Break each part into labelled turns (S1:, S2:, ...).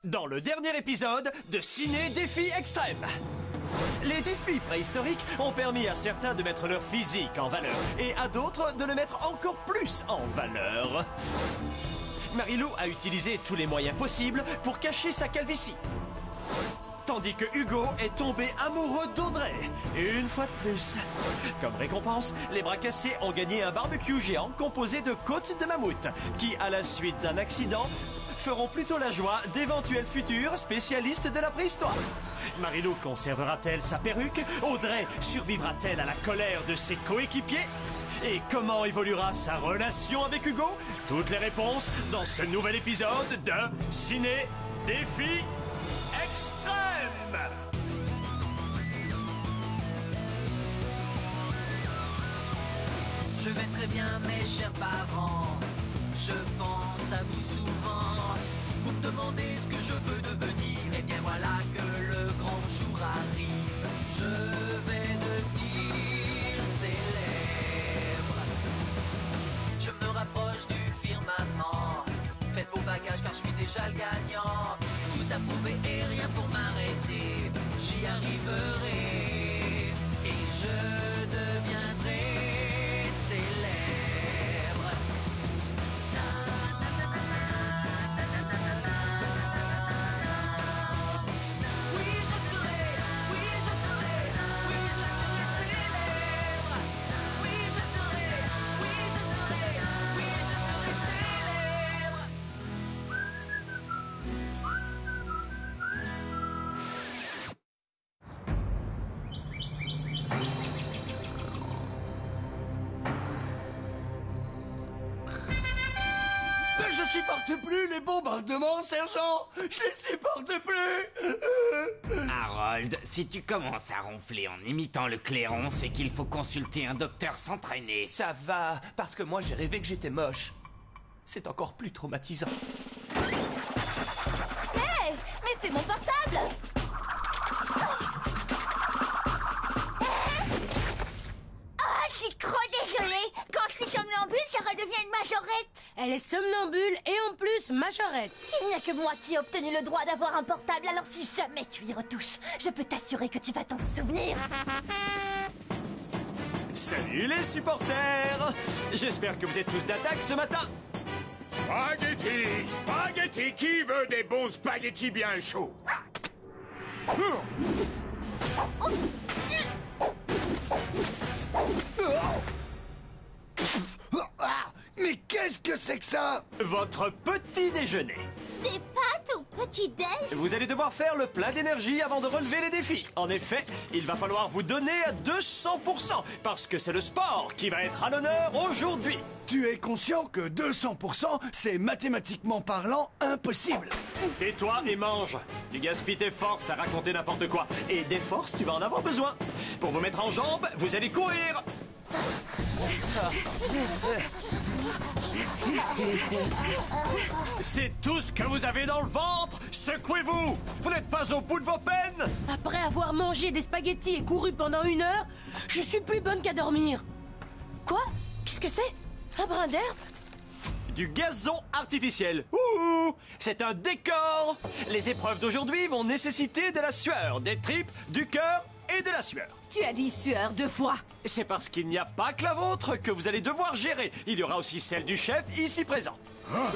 S1: dans le dernier épisode de Ciné Défi Extrême. Les défis préhistoriques ont permis à certains de mettre leur physique en valeur et à d'autres de le mettre encore plus en valeur. Marilou a utilisé tous les moyens possibles pour cacher sa calvitie. Tandis que Hugo est tombé amoureux d'Audrey, une fois de plus. Comme récompense, les bras cassés ont gagné un barbecue géant composé de côtes de mammouth, qui, à la suite d'un accident, feront plutôt la joie d'éventuels futurs spécialistes de la préhistoire. Marilou conservera-t-elle sa perruque? Audrey survivra-t-elle à la colère de ses coéquipiers? Et comment évoluera sa relation avec Hugo? Toutes les réponses dans ce nouvel épisode de Ciné Défi Extrême.
S2: Je vais très bien, mes chers parents. Je pense à vous souvent. Vous me demandez ce que je veux devenir. Et bien voilà que le grand jour arrive. Je vais devenir célèbre. Je me rapproche du firmament. Faites vos bagages car je suis déjà le gagnant. Tout à prouver et rien pour m'arrêter. J'y arriverai. Et je deviendrai célèbre.
S3: Je supporte plus les bombardements, sergent. Je les supporte plus.
S4: Harold, si tu commences à ronfler en imitant le clairon, c'est qu'il faut consulter un docteur s'entraîner.
S1: Ça va, parce que moi j'ai rêvé que j'étais moche. C'est encore plus traumatisant.
S5: Hey, mais c'est mon portable. Ah, je suis trop désolée. Quand je suis somnambule, ça redevient une majorette.
S6: Elle est somnambule et en plus majorette.
S5: Il n'y a que moi qui ai obtenu le droit d'avoir un portable, alors si jamais tu y retouches, je peux t'assurer que tu vas t'en souvenir.
S1: Salut les supporters! J'espère que vous êtes tous d'attaque ce matin.
S3: Spaghetti, spaghetti, qui veut des bons spaghettis bien chauds? Mais qu'est-ce que c'est que ça?
S1: Votre petit déjeuner.
S5: Des pâtes au petit-déj?
S1: Vous allez devoir faire le plein d'énergie avant de relever les défis. En effet, il va falloir vous donner à 200%, parce que c'est le sport qui va être à l'honneur aujourd'hui.
S3: Tu es conscient que 200%, c'est mathématiquement parlant impossible.
S1: Tais-toi et mange. Tu gaspilles tes forces à raconter n'importe quoi. Et des forces, tu vas en avoir besoin. Pour vous mettre en jambes, vous allez courir. C'est tout ce que vous avez dans le ventre. Secouez-vous. Vous n'êtes pas au bout de vos peines.
S6: Après avoir mangé des spaghettis et couru pendant 1 heure, je suis plus bonne qu'à dormir. Quoi? Qu'est-ce que c'est? Un brin d'herbe?
S1: Du gazon artificiel. Ouh, c'est un décor. Les épreuves d'aujourd'hui vont nécessiter de la sueur, des tripes, du cœur et de la sueur.
S6: Tu as dit sueur 2 fois.
S1: C'est parce qu'il n'y a pas que la vôtre que vous allez devoir gérer. Il y aura aussi celle du chef ici présent.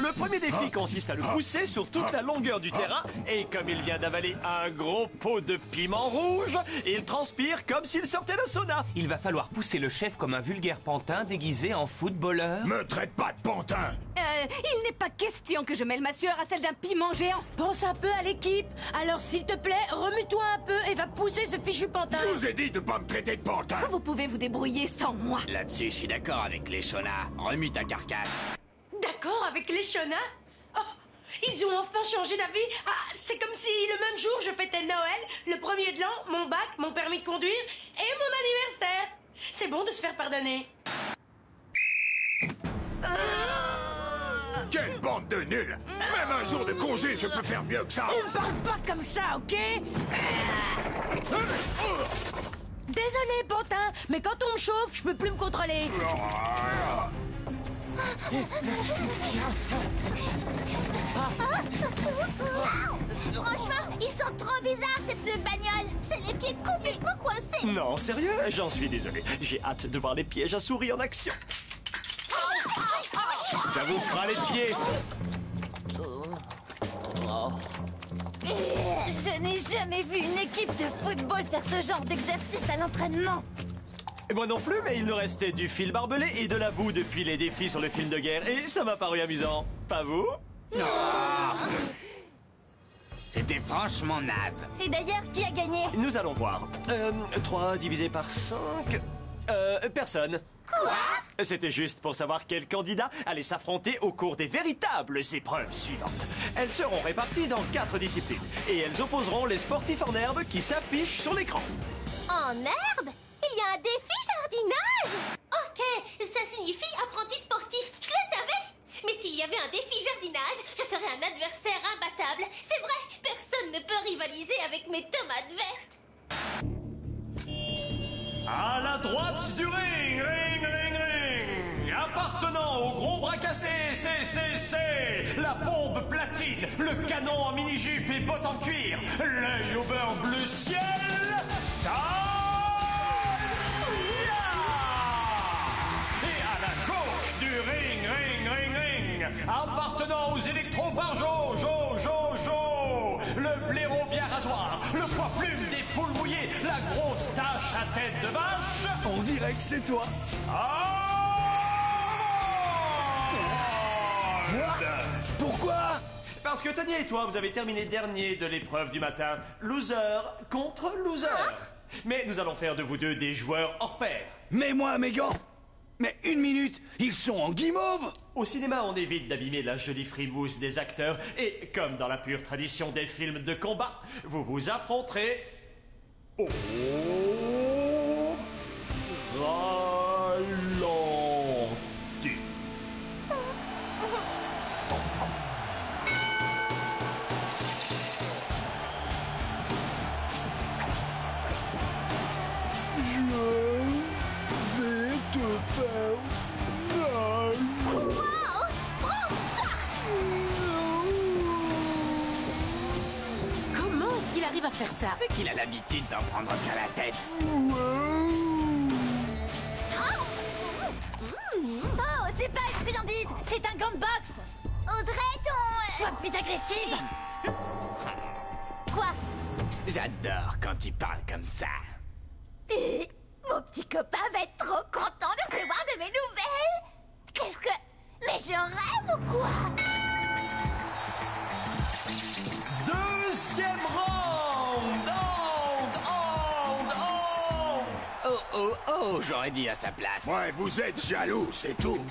S1: Le premier défi consiste à le pousser sur toute la longueur du terrain et comme il vient d'avaler un gros pot de piment rouge, il transpire comme s'il sortait d'un sauna.
S4: Il va falloir pousser le chef comme un vulgaire pantin déguisé en footballeur.
S3: Me traite pas de pantin.
S6: Il n'est pas question que je mêle ma sueur à celle d'un piment géant. Pense un peu à l'équipe. Alors s'il te plaît, remue-toi un peu et va pousser ce fichu pantin.
S3: Je vous ai dit de pas me traiter de pantin.
S6: Vous pouvez vous débrouiller sans moi.
S4: Là-dessus, je suis d'accord avec les Shona. Remue ta carcasse.
S6: D'accord avec les Shona? Oh, ils ont enfin changé d'avis. Ah, c'est comme si le même jour je fêtais Noël, le 1er de l'an, mon bac, mon permis de conduire et mon anniversaire. C'est bon de se faire pardonner.
S3: Quelle bande de nuls. Même un jour de congé, je peux faire mieux que ça.
S6: On parle pas comme ça, ok? Désolé, pantin, mais quand on me chauffe, je peux plus me contrôler.
S5: Franchement, ils sont trop bizarres, ces pneus de bagnole. J'ai les pieds complètement coincés.
S1: Non, sérieux? J'en suis désolé. J'ai hâte de voir les pièges à souris en action. Ça vous fera les pieds.
S5: Je n'ai jamais vu une équipe de football faire ce genre d'exercice à l'entraînement.
S1: Et moi non plus, mais il nous restait du fil barbelé et de la boue depuis les défis sur le film de guerre. Et ça m'a paru amusant. Pas vous?
S4: C'était franchement naze.
S5: Et d'ailleurs, qui a gagné?
S1: Nous allons voir. 3 divisé par 5... personne.
S5: Quoi?
S1: C'était juste pour savoir quel candidat allait s'affronter au cours des véritables épreuves suivantes. Elles seront réparties dans 4 disciplines. Et elles opposeront les sportifs en herbe qui s'affichent sur l'écran.
S5: En herbe? Il y a un défi jardinage?
S7: Ok, ça signifie apprenti sportif, je le savais. Mais s'il y avait un défi jardinage, je serais un adversaire imbattable. C'est vrai, personne ne peut rivaliser avec mes tomates vertes.
S1: À la droite du ring, appartenant au gros bras cassé, c'est la bombe platine, le canon en mini-jupe et bottes en cuir, l'œil au beurre bleu ciel, et à la gauche du ring, appartenant aux électro-barjots, le blaireau bien rasoir, le poids-plume des poules mouillées, la grosse tache à tête de vache.
S3: On dirait que c'est toi. Pourquoi?
S1: Parce que Tony et toi, vous avez terminé dernier de l'épreuve du matin. Loser contre loser. Mais nous allons faire de vous deux des joueurs hors pair.
S3: Mets-moi mes gants. Mais une minute, ils sont en guimauve.
S1: Au cinéma, on évite d'abîmer la jolie frimousse des acteurs. Et comme dans la pure tradition des films de combat, vous vous affronterez au ralenti.
S3: Je vais te faire mal.
S5: Wow! Prends ça!
S6: Comment est-ce qu'il arrive à faire ça?
S4: C'est qu'il a l'habitude d'en prendre plein la tête.
S5: Oh, c'est pas une friandise, c'est un gant de boxe. Audrey, sois plus agressive. Quoi?
S4: J'adore quand tu parles comme ça.
S5: Mon petit copain va être trop content de recevoir de mes nouvelles. Qu'est-ce que... Mais je rêve ou quoi?
S1: Deuxième round.
S4: Oh, j'aurais dit à sa place.
S3: Ouais, vous êtes jaloux, c'est tout.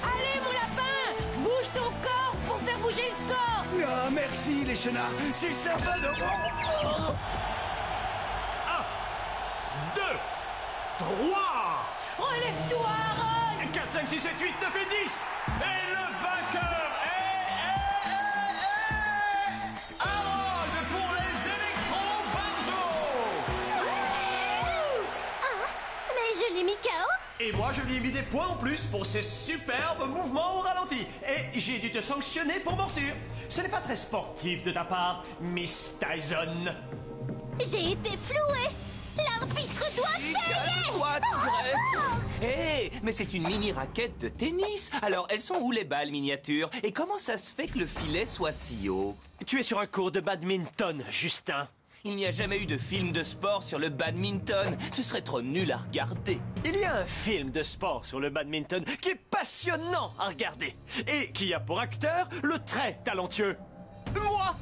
S6: Allez, mon lapin! Bouge ton corps pour faire bouger le score!
S3: Ah, merci les chenards, c'est sympa de...
S1: 1, 2, 3,
S6: Relève-toi, Aaron!
S1: 4, 5, 6, 7, 8, 9 et 10. Et le vainqueur est Aaron pour les électro-barjots.
S5: Mais je l'ai mis KO.
S1: Et moi, je lui ai mis des points en plus pour ses superbes mouvements au ralenti. Et j'ai dû te sanctionner pour morsure. Ce n'est pas très sportif de ta part, Miss Tyson.
S5: J'ai été flouée. L'arbitre doit payer.
S8: Calme-toi, tigresse. Hé, mais c'est une mini-raquette de tennis. Alors, elles sont où les balles miniatures? Et comment ça se fait que le filet soit si haut?
S1: Tu es sur un cours de badminton, Justin.
S8: Il n'y a jamais eu de film de sport sur le badminton. Ce serait trop nul à regarder.
S1: Il y a un film de sport sur le badminton qui est passionnant à regarder et qui a pour acteur le très talentueux moi.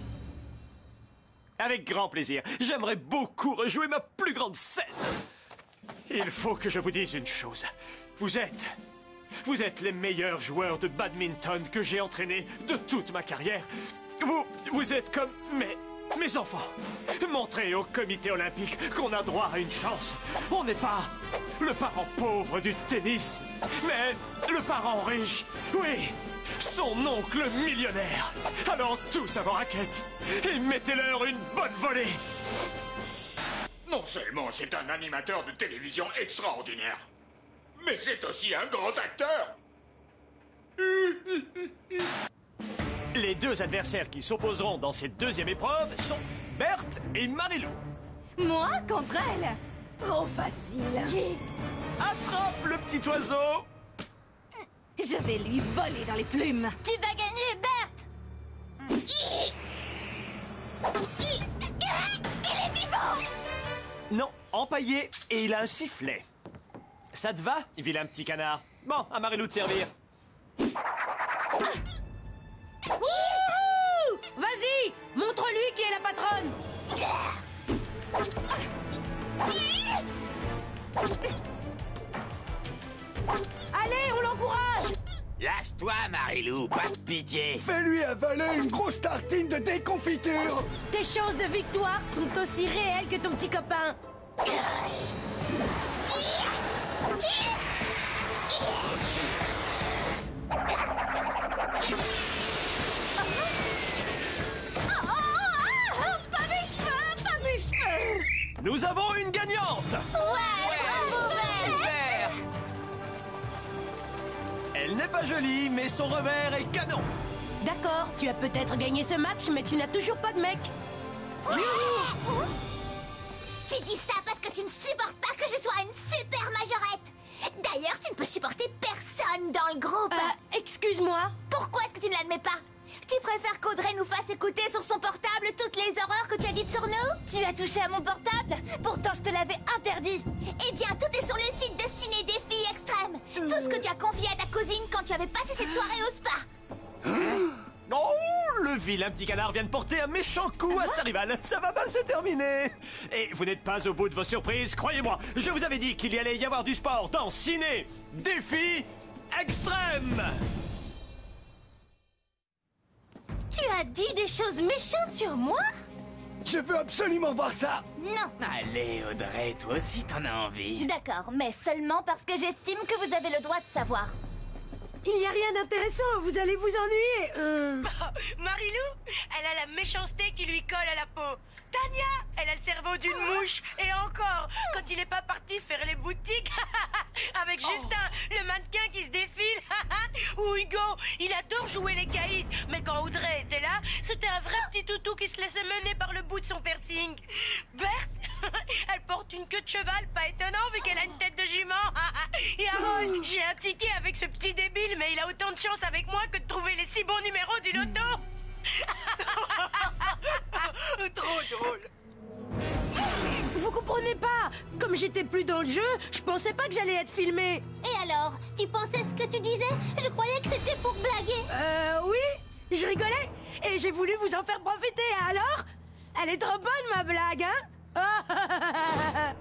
S1: Avec grand plaisir. J'aimerais beaucoup rejouer ma plus grande scène. Il faut que je vous dise une chose. Vous êtes les meilleurs joueurs de badminton que j'ai entraînés de toute ma carrière. Vous êtes comme mes enfants. Montrez au comité olympique qu'on a droit à une chance. On n'est pas le parent pauvre du tennis, mais le parent riche. Oui, son oncle millionnaire. Alors tous à vos raquettes et mettez-leur une bonne volée.
S9: Non seulement c'est un animateur de télévision extraordinaire, mais c'est aussi un grand acteur.
S1: Les deux adversaires qui s'opposeront dans cette deuxième épreuve sont Berthe et Marilou.
S5: Moi contre elle? Trop facile.
S1: Attrape le petit oiseau.
S5: Je vais lui voler dans les plumes. Tu vas gagner, Berthe. Il est vivant.
S1: Non, empaillé et il a un sifflet. Ça te va, vilain petit canard? Bon, à Marilou de servir.
S6: Vas-y, montre-lui qui est la patronne. Allez, on l'encourage.
S4: Lâche-toi, Marilou, pas de pitié.
S3: Fais-lui avaler une grosse tartine de déconfiture.
S6: Tes chances de victoire sont aussi réelles que ton petit copain.
S5: Pas mes cheveux, pas mes cheveux.
S1: Nous avons une gagnante.
S5: Bravo, Berthe.
S1: Elle n'est pas jolie, mais son revers est canon.
S6: D'accord, tu as peut-être gagné ce match, mais tu n'as toujours pas de mec.
S5: Tu dis ça parce que tu ne supportes pas que je sois une super majorette. D'ailleurs, tu ne peux supporter personne dans le groupe.
S6: Excuse-moi.
S5: Pourquoi est-ce que tu ne l'admets pas? Tu préfères qu'Audrey nous fasse écouter sur son portable toutes les horreurs que tu as dites sur nous? Tu as touché à mon portable? Pourtant, je te l'avais interdit. Eh bien, tout est sur le site de Ciné Défi Extrême. Tout ce que tu as confié à ta cousine quand tu avais passé cette soirée au spa.
S1: Oh, le vilain petit canard vient de porter un méchant coup à sa rivale. Ça va mal se terminer. Et vous n'êtes pas au bout de vos surprises, croyez-moi. Je vous avais dit qu'il y allait y avoir du sport dans Ciné Défi Extrême.
S7: Tu as dit des choses méchantes sur moi?
S3: Je veux absolument voir ça.
S5: Non.
S4: Allez, Audrey, toi aussi t'en as envie.
S5: D'accord, mais seulement parce que j'estime que vous avez le droit de savoir.
S6: Il n'y a rien d'intéressant, vous allez vous ennuyer. Marilou, elle a la méchanceté qui lui colle à la peau. Tania, elle a le cerveau d'une mouche. Et encore, quand il n'est pas parti faire les boutiques avec Justin, le mannequin qui se défile. Ou Hugo, il adore jouer les caïds. Mais quand Audrey était là, c'était un vrai petit toutou qui se laissait mener par le bout de son piercing. Berthe, elle porte une queue de cheval, pas étonnant vu qu'elle a une tête de jument. Et Harold, j'ai un ticket avec ce petit débile, mais il a autant de chance avec moi que de trouver les 6 bons numéros du loto.
S3: Trop drôle.
S6: Vous comprenez pas? Comme j'étais plus dans le jeu, je pensais pas que j'allais être filmé.
S7: Et alors, tu pensais ce que tu disais? Je croyais que c'était pour blaguer.
S6: Oui, je rigolais. Et j'ai voulu vous en faire profiter, alors? Elle est trop bonne, ma blague, hein?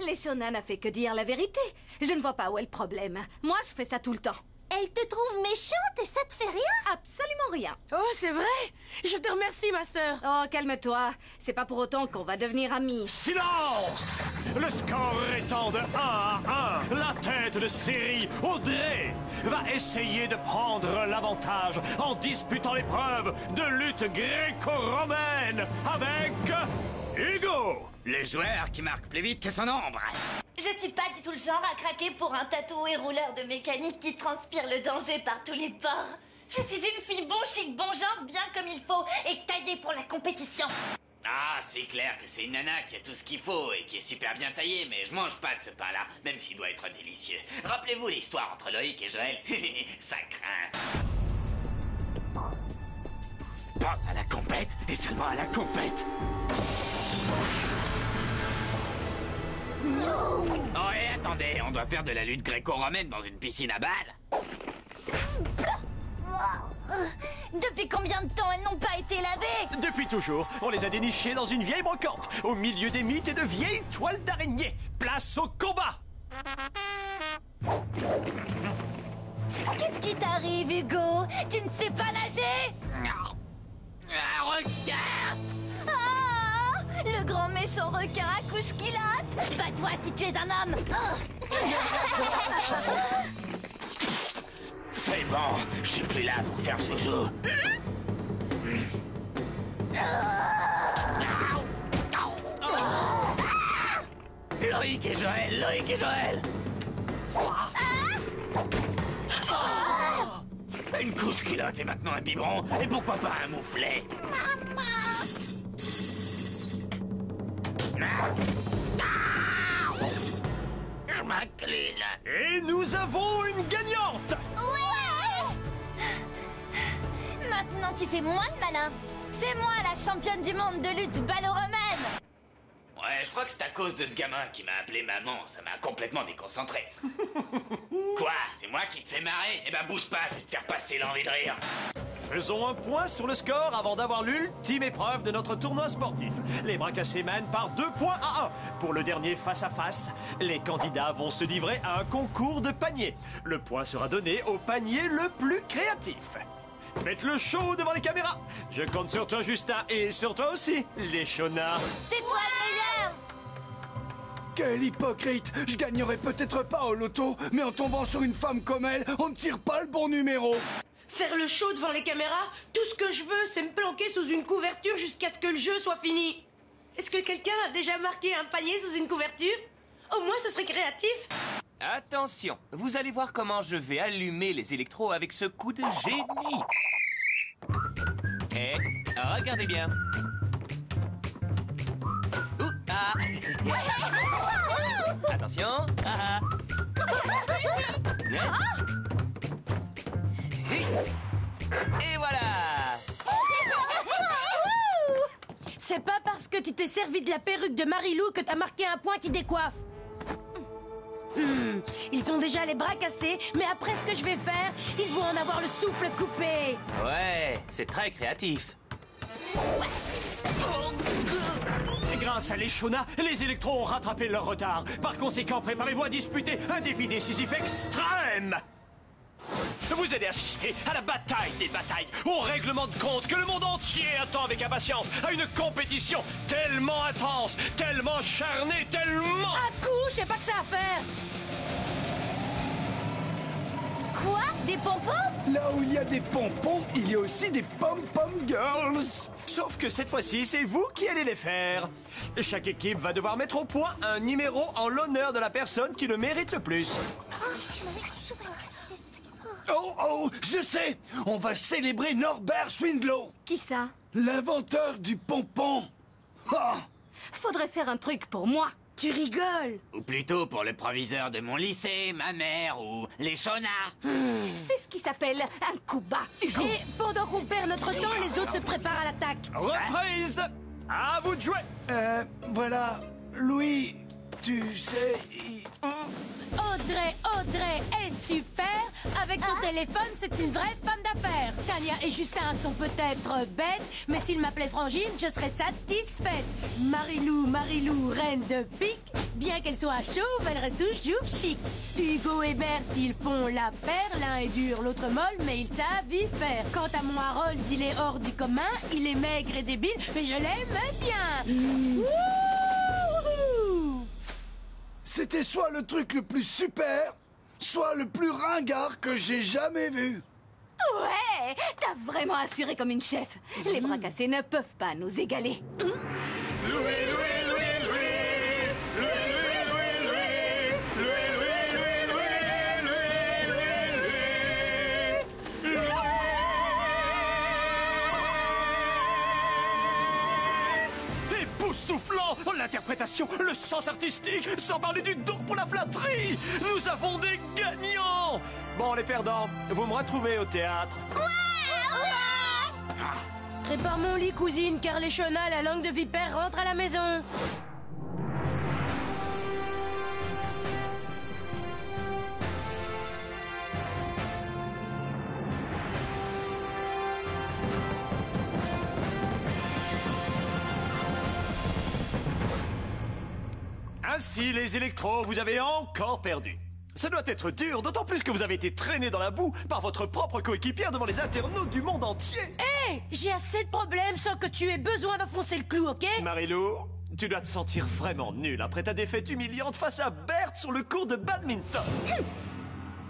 S5: Les Shona n'a fait que dire la vérité. Je ne vois pas où est le problème. Moi, je fais ça tout le temps.
S7: Elle te trouve méchante et ça te fait rien?
S5: Absolument rien.
S6: Oh, c'est vrai? Je te remercie, ma sœur.
S5: Oh, calme-toi. C'est pas pour autant qu'on va devenir amis.
S1: Silence! Le score étant de 1 à 1, la tête de série, Audrey, va essayer de prendre l'avantage en disputant l'épreuve de lutte gréco-romaine avec Hugo!
S4: Le joueur qui marque plus vite que son ombre.
S5: Je suis pas du tout le genre à craquer pour un tatoué rouleur de mécanique qui transpire le danger par tous les pores. Je suis une fille bon chic, bon genre, bien comme il faut, et taillée pour la compétition.
S4: Ah, c'est clair que c'est une nana qui a tout ce qu'il faut et qui est super bien taillée, mais je mange pas de ce pain-là, même s'il doit être délicieux. Rappelez-vous l'histoire entre Loïc et Joël? Ça craint. Pense à la compète, et seulement à la compète. Oh, et attendez, on doit faire de la lutte gréco-romaine dans une piscine à balles?
S5: Depuis combien de temps elles n'ont pas été lavées?
S1: Depuis toujours, on les a dénichés dans une vieille brocante, au milieu des mythes et de vieilles toiles d'araignée. Place au combat!
S5: Qu'est-ce qui t'arrive, Hugo? Tu ne sais pas nager?
S4: Ah, regarde!
S5: Ah! Le grand méchant requin à couche qui latte! Bats-toi si tu es un homme!
S4: C'est bon, je suis plus là pour faire joujou. Loïc et Joël, Loïc et Joël. Une couche culotte et maintenant un biberon. Et pourquoi pas un mouflet? Je m'incline.
S1: Et nous avons une gagnante!
S5: Ouais! Maintenant, tu fais moins de malin. C'est moi la championne du monde de lutte ballo-romaine.
S4: Ouais, je crois que c'est à cause de ce gamin qui m'a appelé maman. Ça m'a complètement déconcentré. Quoi? C'est moi qui te fais marrer? Eh ben bouge pas, je vais te faire passer l'envie de rire.
S1: Faisons un point sur le score avant d'avoir l'ultime épreuve de notre tournoi sportif. Les bras cassés mènent par 2 points à 1. Pour le dernier face-à-face, les candidats vont se livrer à un concours de paniers. Le point sera donné au panier le plus créatif. Faites le show devant les caméras. Je compte sur toi, Justin, et sur toi aussi, Léchona.
S5: C'est toi le meilleur.
S3: Quel hypocrite! Je gagnerai peut-être pas au loto, mais en tombant sur une femme comme elle, on ne tire pas le bon numéro.
S6: Faire le show devant les caméras, tout ce que je veux, c'est me planquer sous une couverture jusqu'à ce que le jeu soit fini. Est-ce que quelqu'un a déjà marqué un panier sous une couverture? Au moins, ce serait créatif.
S8: Attention, vous allez voir comment je vais allumer les électros avec ce coup de génie. Et regardez bien. Ouh, ah. Attention. Ah. Et voilà.
S6: C'est pas parce que tu t'es servi de la perruque de Marilou que t'as marqué un point qui décoiffe. Ils ont déjà les bras cassés, mais après ce que je vais faire, ils vont en avoir le souffle coupé.
S8: Ouais, c'est très créatif.
S1: Et grâce à Léchona, les électros ont rattrapé leur retard. Par conséquent, préparez-vous à disputer un défi décisif extrême. Vous allez assister à la bataille des batailles, au règlement de compte que le monde entier attend avec impatience, à une compétition tellement intense, tellement charnée, tellement...
S6: Un coup, je sais pas que ça à faire.
S5: Quoi? Des pompons?
S3: Là où il y a des pompons, il y a aussi des pom-pom girls.
S1: Sauf que cette fois-ci, c'est vous qui allez les faire. Chaque équipe va devoir mettre au point un numéro en l'honneur de la personne qui le mérite le plus.
S3: Oh, je sais! On va célébrer Norbert Swindlow,
S10: Qui ça?
S3: l'inventeur du pompon. Ah!
S10: Faudrait faire un truc pour moi.
S6: Tu rigoles.
S4: Ou plutôt pour le proviseur de mon lycée, ma mère ou Léchona.
S10: C'est ce qui s'appelle un coup bas.
S6: Et pendant qu'on perd notre temps, les autres se préparent à l'attaque.
S1: Reprise! À vous de jouer!
S3: Voilà, Louis, tu sais...
S6: Audrey est super. Avec son téléphone, c'est une vraie femme d'affaires. Tania et Justin sont peut-être bêtes, mais s'ils m'appelaient Frangine, je serais satisfaite. Marilou, reine de pique. Bien qu'elle soit chauve, elle reste toujours chic. Hugo et Bert, ils font la paire. L'un est dur, l'autre molle, mais ils savent y faire. Quant à mon Harold, il est hors du commun. Il est maigre et débile, mais je l'aime bien. Wouhou!
S3: C'était soit le truc le plus super, soit le plus ringard que j'ai jamais vu.
S10: Ouais, t'as vraiment assuré comme une chef. Les bras cassés ne peuvent pas nous égaler.
S1: Époustouflant! L'interprétation, le sens artistique, sans parler du don pour la flatterie! Nous avons des gagnants! Bon, les perdants, vous me retrouvez au théâtre.
S6: Prépare mon lit, cousine, car les Léchona, la langue de vipère, rentre à la maison.
S1: Ainsi, les électros, vous avez encore perdu. Ça doit être dur, d'autant plus que vous avez été traîné dans la boue par votre propre coéquipière devant les internautes du monde entier.
S6: Hé, j'ai assez de problèmes sans que tu aies besoin d'enfoncer le clou, ok?
S1: Marilou, tu dois te sentir vraiment nul après ta défaite humiliante face à Bert sur le court de badminton.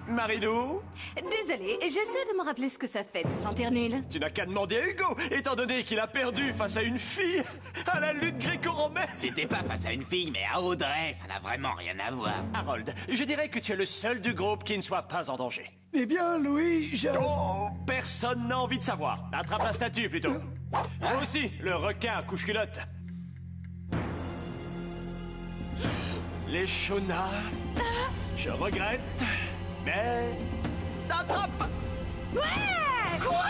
S1: Marilou,
S10: Désolée, j'essaie de me rappeler ce que ça fait de se sentir nul.
S1: tu n'as qu'à demander à Hugo, étant donné qu'il a perdu face à une fille à la lutte gréco-romaine.
S4: C'était pas face à une fille, mais à Audrey, ça n'a vraiment rien à voir.
S1: Harold, je dirais que tu es le seul du groupe qui ne soit pas en danger.
S3: Eh bien, Louis,
S1: Oh, personne n'a envie de savoir. Attrape la statue, plutôt. Moi aussi, le requin à couche-culotte. Les Shona, je regrette, mais... Attrape!
S10: Ouais! Quoi?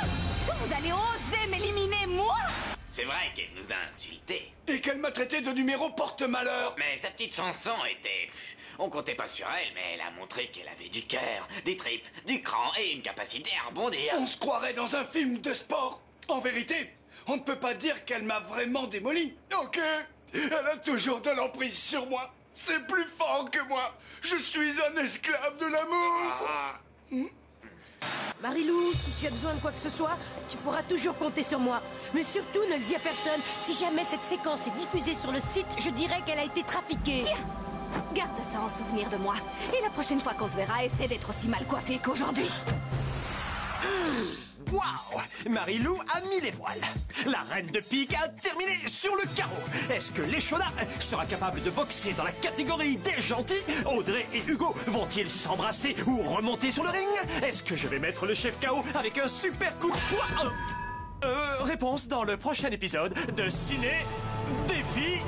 S10: Vous allez oser m'éliminer, moi?
S4: C'est vrai qu'elle nous a insultés.
S3: Et qu'elle m'a traité de numéro porte-malheur.
S4: Mais sa petite chanson était... On comptait pas sur elle, mais elle a montré qu'elle avait du cœur, des tripes, du cran et une capacité à rebondir.
S3: On se croirait dans un film de sport. En vérité, on ne peut pas dire qu'elle m'a vraiment démoli. Ok, elle a toujours de l'emprise sur moi. C'est plus fort que moi. Je suis un esclave de l'amour.
S6: Marilou, si tu as besoin de quoi que ce soit, tu pourras toujours compter sur moi. Mais surtout, ne le dis à personne. Si jamais cette séquence est diffusée sur le site, je dirais qu'elle a été trafiquée.
S10: Tiens! Garde ça en souvenir de moi. Et la prochaine fois qu'on se verra, essaie d'être aussi mal coiffé qu'aujourd'hui.
S1: Waouh! Marilou a mis les voiles. La reine de pique a terminé sur le carreau. Est-ce que l'Eshona sera capable de boxer dans la catégorie des gentils? Audrey et Hugo vont-ils s'embrasser ou remonter sur le ring? Est-ce que je vais mettre le chef KO avec un super coup de poing? Réponse dans le prochain épisode de Ciné Défi